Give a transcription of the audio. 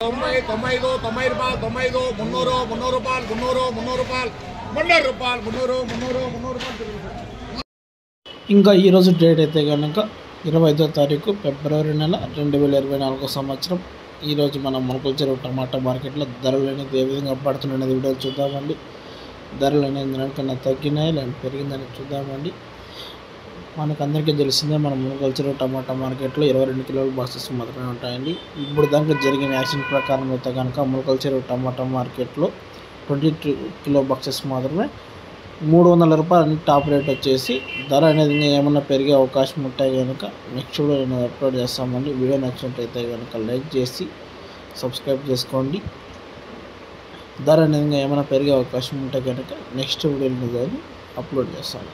90, 95, 90 రూపాయలు, 95, 300, 300 రూపాయలు, 300, 300 రూపాయలు, 300 రూపాయలు, 300, 300, 300 రూపాయలు. ఇంకా ఈరోజు డేట్ అయితే కనుక 25వ తారీఖు ఫిబ్రవరి నెల 2024 సంవత్సరం. ఈరోజు మనం మొలకల చెరువు టమాటా మార్కెట్లో ధరలు అనేది ఏ విధంగా పడుతున్నది వీడియో చూద్దామండి. ధరలు అనేది నిన్నటికన్నా తగ్గినాయి లేదా పెరిగిందని చూద్దామండి. మనకందరికీ తెలిసిందే మన మొలకల చెరువు టమాటా మార్కెట్లో 22 కిలోల బాక్సెస్ మాత్రమే ఉంటాయండి. ఇప్పుడు దాకా జరిగిన యాక్షన్ ప్రకారం అయితే కనుక మొలకల చెరువు టమాటా మార్కెట్లో 22 కిలో బాక్సెస్ మాత్రమే 300 రూపాయలు టాప్ రేట్ వచ్చేసి. ధర అనేది ఏమన్నా పెరిగే అవకాశం ఉంటాయి కనుక నెక్స్ట్ వీడియో నేను అప్లోడ్ చేస్తామండి. వీడియో నచ్చినట్టయితే కనుక లైక్ చేసి సబ్స్క్రైబ్ చేసుకోండి. ధర అనేది ఏమైనా పెరిగే అవకాశం ఉంటే కనుక నెక్స్ట్ వీడియోని అప్లోడ్ చేస్తాను.